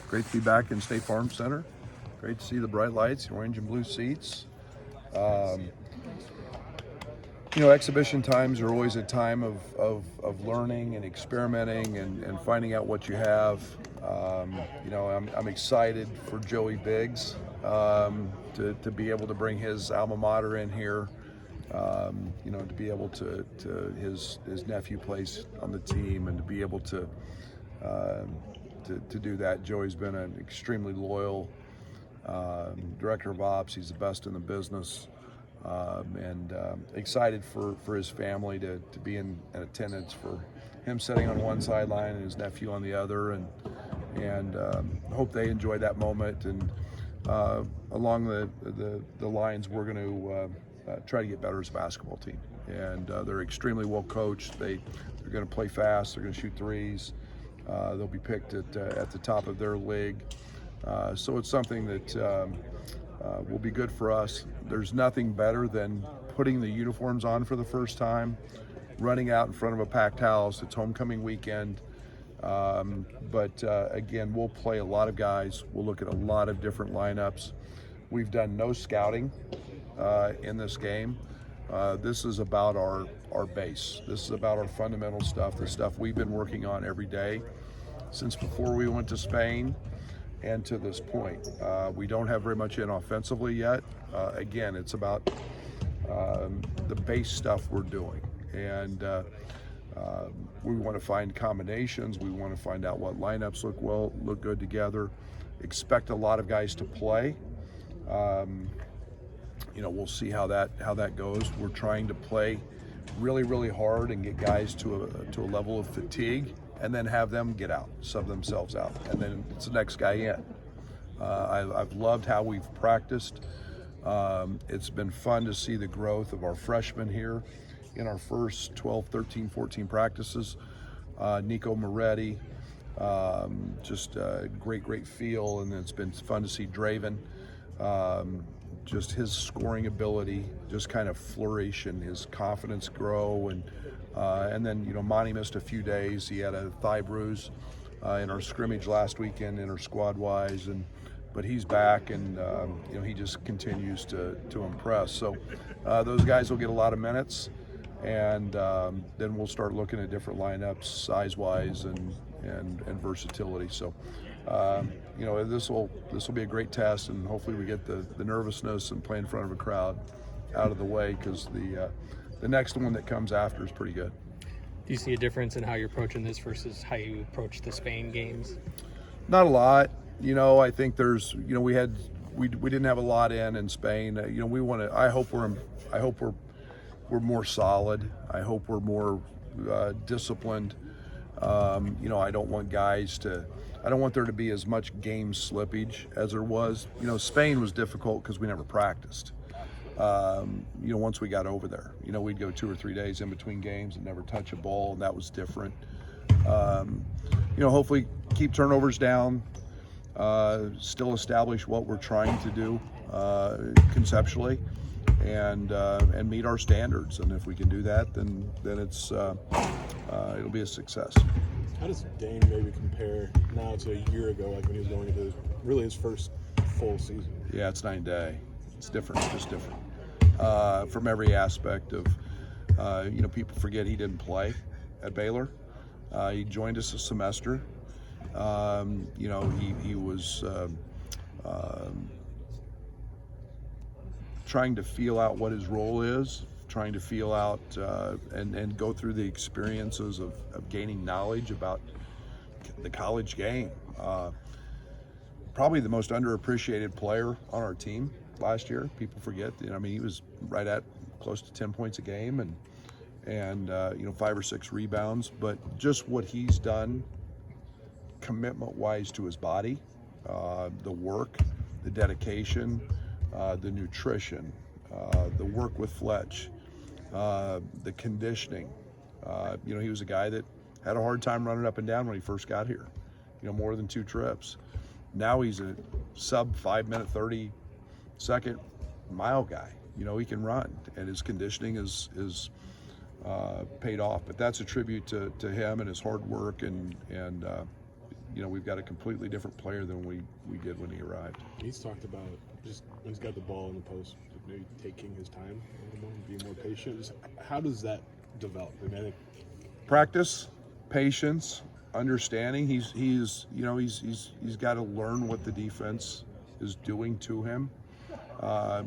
Great to be back in State Farm Center. Great to see the bright lights, the orange and blue seats. Exhibition times are always a time of learning and experimenting and finding out what you have. I'm excited for Joey Biggs to be able to bring his alma mater in here. To be able to his nephew plays on the team, and to be able to do that. Joey's been an extremely loyal director of ops. He's the best in the business, and excited for his family to be in attendance, for him sitting on one sideline and his nephew on the other, and hope they enjoy that moment. And along the lines, we're going to try to get better as a basketball team, and they're extremely well coached. They're going to play fast. They're going to shoot threes. They'll be picked at the top of their league. So it's something that will be good for us. There's nothing better than putting the uniforms on for the first time, running out in front of a packed house. It's homecoming weekend. But again, we'll play a lot of guys. We'll look at a lot of different lineups. We've done no scouting in this game. This is about our base. This is about our fundamental stuff, the stuff we've been working on every day since before we went to Spain and to this point. We don't have very much in offensively yet. Again, it's about the base stuff we're doing. And we want to find combinations. We want to find out what lineups look good together. Expect a lot of guys to play. We'll see how that goes. We're trying to play really, really hard and get guys to a level of fatigue, and then have them get out, sub themselves out, and then it's the next guy in. I've loved how we've practiced. It's been fun to see the growth of our freshmen here in our first 12, 13, 14 practices. Nico Moretti, just a great feel, and it's been fun to see Draven. Just his scoring ability just kind of flourish and his confidence grow, and then Monty missed a few days. He had a thigh bruise in our scrimmage last weekend, squad wise, but he's back, and he just continues to impress. So those guys will get a lot of minutes, and then we'll start looking at different lineups size wise and versatility. So this will be a great test, and hopefully we get the nervousness and play in front of a crowd out of the way, because the next one that comes after is pretty good. Do you see a difference in how you're approaching this versus how you approach the Spain games? Not a lot. I think there's we didn't have a lot in Spain. We want to. I hope we're more solid. I hope we're more disciplined. I don't want I don't want there to be as much game slippage as there was. Spain was difficult because we never practiced. Once we got over there, we'd go 2 or 3 days in between games and never touch a ball, and that was different. Hopefully keep turnovers down, still establish what we're trying to do conceptually, and meet our standards. And if we can do that, then it's it'll be a success. How does Dane maybe compare now to a year ago, like when he was going into his first full season? Yeah, it's night and day. It's different, just different. From every aspect of, people forget he didn't play at Baylor. He joined us a semester. He was trying to feel out what his role is, trying to feel out and go through the experiences of gaining knowledge about the college game. Probably the most underappreciated player on our team last year. People forget, he was right at close to 10 points a game and 5 or 6 rebounds, but just what he's done commitment-wise to his body, the work, the dedication, the nutrition, the work with Fletch, the conditioning. He was a guy that had a hard time running up and down when he first got here, more than 2 trips. Now he's a sub 5 minute 30 second mile guy. He can run, and his conditioning is paid off. But that's a tribute to him and his hard work, and we've got a completely different player than we did when he arrived. He's talked about just when he's got the ball in the post, maybe taking his time a little more, being more patient. Just how does that develop? I mean, I think Practice, patience, understanding. He's got to learn what the defense is doing to him.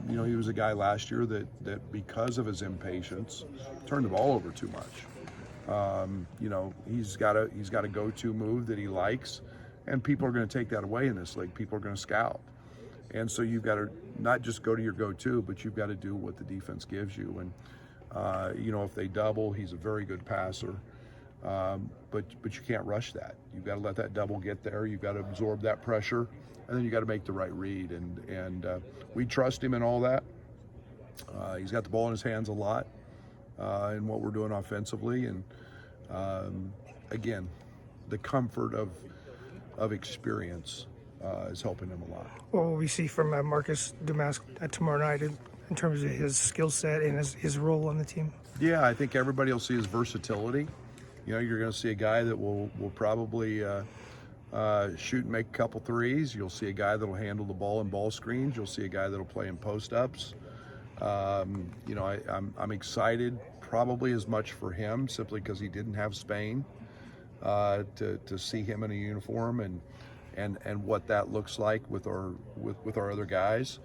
He was a guy last year that because of his impatience turned the ball over too much. He's got a go-to move that he likes, and people are going to take that away in this league. People are going to scout, and so you've got to not just go to your go-to, but you've got to do what the defense gives you. And if they double, he's a very good passer, but you can't rush that. You've got to let that double get there. You've got to absorb that pressure, and then you got to make the right read. And we trust him in all that. He's got the ball in his hands a lot in what we're doing offensively, and again, the comfort of experience is helping him a lot. What will we see from Marcus Domask tomorrow night in terms of his skill set and his role on the team? Yeah, I think everybody will see his versatility. You're going to see a guy that will probably shoot and make a couple threes. You'll see a guy that'll handle the ball in ball screens. You'll see a guy that'll play in post-ups. I'm excited probably as much for him simply because he didn't have Spain to see him in a uniform and what that looks like with our other guys.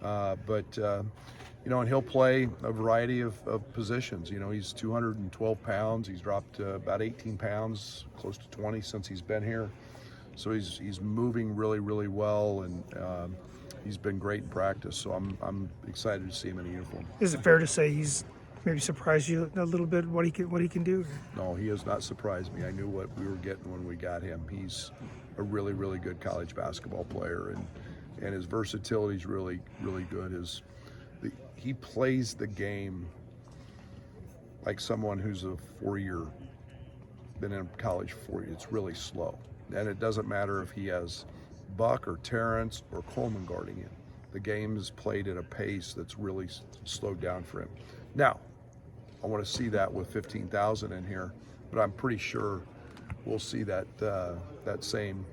And he'll play a variety of positions. He's 212 pounds. He's dropped about 18 pounds, close to 20 since he's been here. So he's moving really, really well, and he's been great in practice. So I'm excited to see him in a uniform. Is it fair to say he's maybe surprised you a little bit what he can do? No, he has not surprised me. I knew what we were getting when we got him. He's a really, really good college basketball player, and his versatility is really, really good. He plays the game like someone who's been in college 4 years. It's really slow. And it doesn't matter if he has Buck or Terrence or Coleman guarding him. The game is played at a pace that's really slowed down for him. Now, I want to see that with 15,000 in here, but I'm pretty sure we'll see that same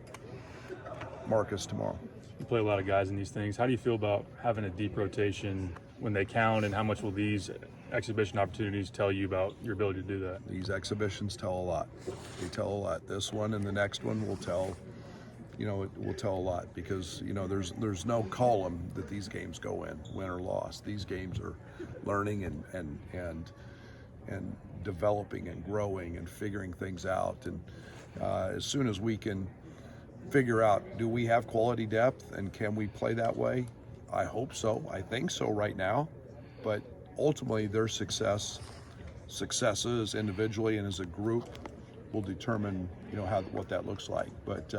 Marcus tomorrow. You play a lot of guys in these things. How do you feel about having a deep rotation when they count, and how much will these exhibition opportunities tell you about your ability to do that? These exhibitions tell a lot. They tell a lot. This one and the next one will tell, it will tell a lot because, there's no column that these games go in, win or loss. These games are learning and developing and growing and figuring things out. And as soon as we can figure out, do we have quality depth and can we play that way? I hope so. I think so right now. But ultimately, their successes individually and as a group will determine, what that looks like. But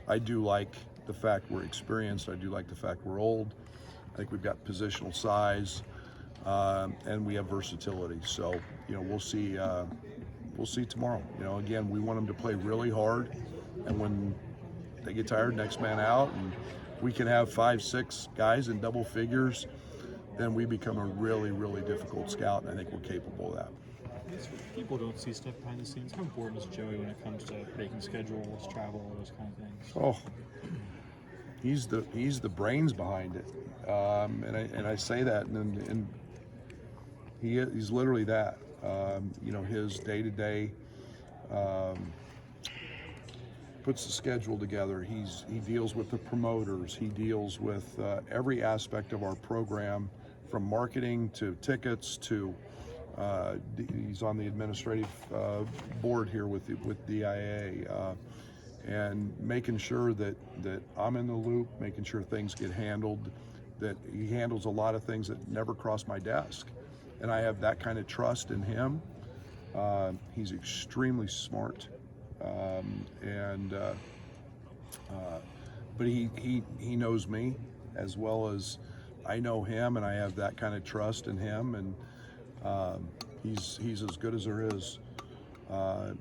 I do like the fact we're experienced. I do like the fact we're old. I think we've got positional size, and we have versatility. So, we'll see. We'll see tomorrow. Again, we want them to play really hard, and when they get tired, next man out, and we can have 5-6 guys in double figures, then we become a really, really difficult scout, and I think we're capable of that. People don't see stuff behind the scenes. How important is Joey when it comes to making schedules, travel, those kind of things? Oh, he's the brains behind it, and I say that, and he's literally that. His day-to-day. Puts the schedule together. He deals with the promoters. He deals with every aspect of our program, from marketing to tickets to he's on the administrative board here with DIA, and making sure that I'm in the loop, making sure things get handled. That he handles a lot of things that never cross my desk, and I have that kind of trust in him. He's extremely smart. But he knows me as well as I know him, and I have that kind of trust in him, and he's as good as there is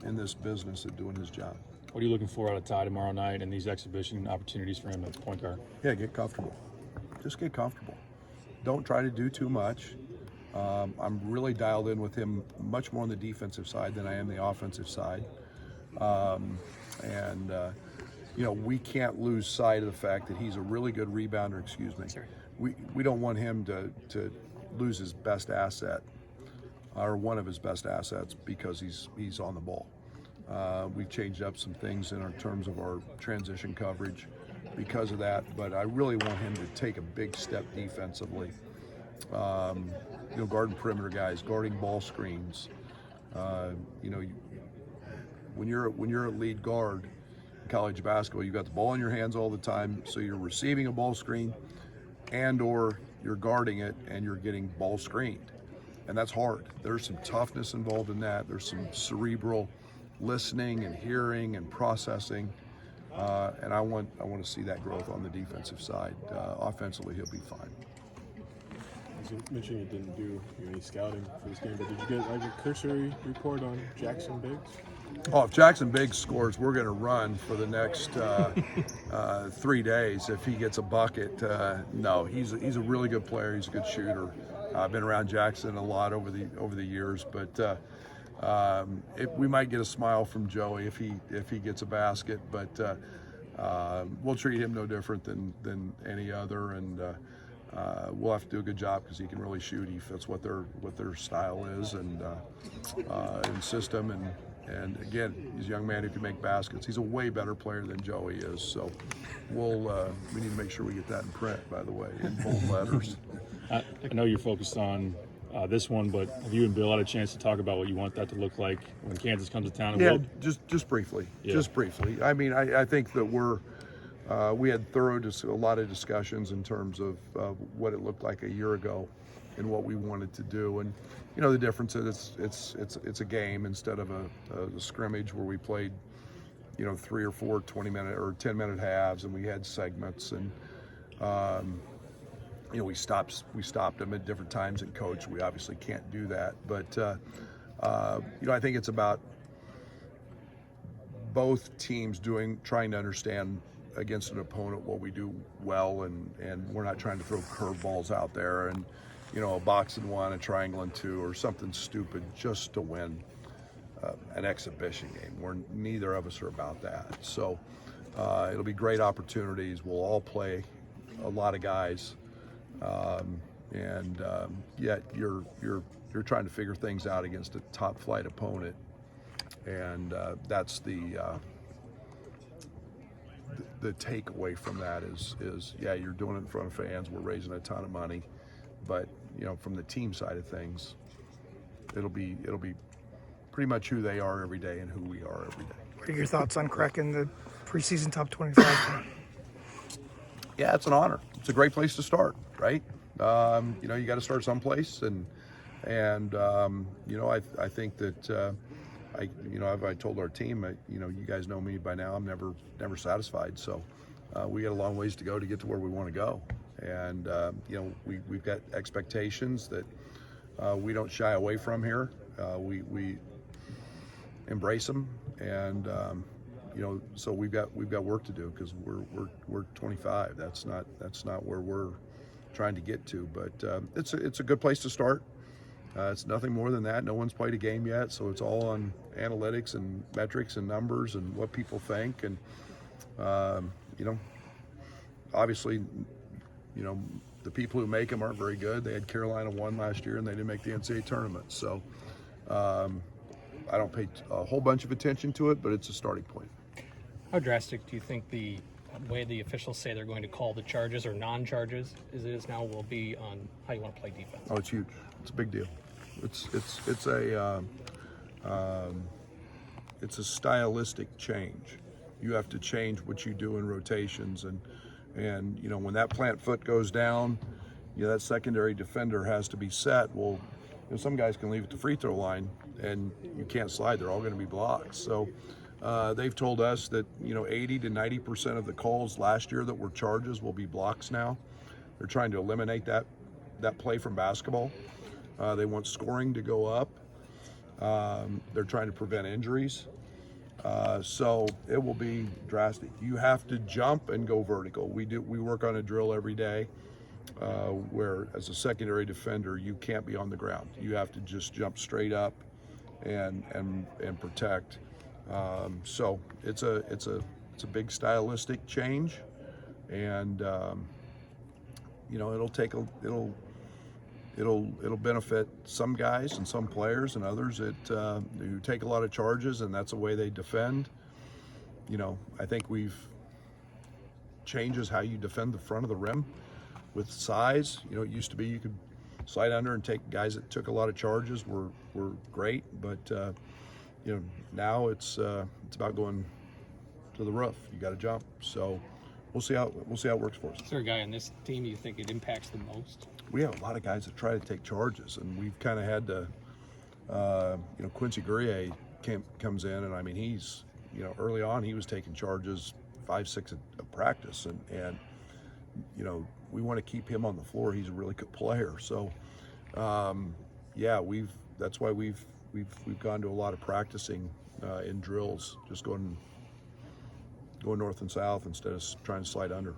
in this business at doing his job. What are you looking for out of Ty tomorrow night and these exhibition opportunities for him at point guard? Yeah, get comfortable. Just get comfortable. Don't try to do too much. I'm really dialed in with him much more on the defensive side than I am the offensive side. we can't lose sight of the fact that he's a really good rebounder. Excuse me. Sorry. We don't want him to lose his best asset, or one of his best assets, because he's on the ball. We've changed up some things in terms of our transition coverage because of that, but I really want him to take a big step defensively. Guarding perimeter guys, guarding ball screens. When you're a lead guard in college basketball, you've got the ball in your hands all the time, so you're receiving a ball screen and or you're guarding it and you're getting ball screened. And that's hard. There's some toughness involved in that. There's some cerebral listening and hearing and processing. And I want to see that growth on the defensive side. Offensively, he'll be fine. As you mentioned, you didn't do any scouting for this game, but did you get like a cursory report on Jackson Biggs? Oh, if Jackson Biggs scores, we're going to run for the next 3 days. If he gets a bucket, no, he's a really good player. He's a good shooter. I've been around Jackson a lot over the years, but we might get a smile from Joey if he gets a basket. But we'll treat him no different than any other, and we'll have to do a good job because he can really shoot. He fits what their style is and system. And again, he's a young man who can make baskets. He's a way better player than Joey is. So we need to make sure we get that in print, by the way, in bold letters. I know you're focused on this one, but have you and Bill had a chance to talk about what you want that to look like when Kansas comes to town? And Yeah, just briefly. Yeah. Just briefly. I mean, I think that we had a lot of discussions in terms of what it looked like a year ago and what we wanted to do. And the difference is it's a game instead of a scrimmage where we played 3 or 4 20-minute or 10-minute halves, and we had segments, and we stopped them at different times in coach. We obviously can't do that, but I think it's about both teams trying to understand against an opponent what we do well, and we're not trying to throw curveballs out there and a box and one, a triangle and two, or something stupid just to win an exhibition game where neither of us are about that. So it'll be great opportunities. We'll all play a lot of guys, yet you're trying to figure things out against a top flight opponent, and that's the takeaway from that is yeah, you're doing it in front of fans. We're raising a ton of money, but from the team side of things, it'll be pretty much who they are every day and who we are every day. What are your thoughts on cracking the preseason top 25? Yeah, it's an honor. It's a great place to start, right? You got to start someplace, and I think that I told our team, you guys know me by now. I'm never satisfied. So we got a long ways to go to get to where we want to go, and we've got expectations that we don't shy away from here. We embrace them, and so we've got work to do because we're 25. That's not where we're trying to get to, but it's a good place to start. It's nothing more than that. No one's played a game yet, so it's all on analytics and metrics and numbers and what people think. And obviously, the people who make them aren't very good. They had Carolina won last year, and they didn't make the NCAA tournament. So I don't pay a whole bunch of attention to it, but it's a starting point. How drastic do you think the way the officials say they're going to call the charges or non-charges as it is now will be on how you want to play defense? Oh, it's huge. It's a big deal. It's a stylistic change. You have to change what you do in rotations, and when that plant foot goes down, that secondary defender has to be set. Well, some guys can leave at the free throw line, and you can't slide. They're all going to be blocked. So they've told us that 80 to 90% of the calls last year that were charges will be blocks now. They're trying to eliminate that play from basketball. They want scoring to go up. They're trying to prevent injuries. So it will be drastic. You have to jump and go vertical. We work on a drill every day where, as a secondary defender, you can't be on the ground. You have to just jump straight up and protect. So it's a it's a big stylistic change, and you know, it'll benefit some guys and some players and others that who take a lot of charges, and that's the way they defend. You know, I think we've changes how you defend the front of the rim with size. You know, it used to be you could slide under and take guys that took a lot of charges were great, but you know, now it's about going to the roof. You got to jump. So we'll see how it works for us. Is there a guy on this team you think it impacts the most? We have a lot of guys that try to take charges, and we've kind of had to. You know, Quincy Guerrier comes in, and I mean, he's, you know, early on he was taking charges 5-6 a practice, and you know, we want to keep him on the floor. He's a really good player. So yeah, that's why we've gone to a lot of practicing in drills, just going north and south instead of trying to slide under.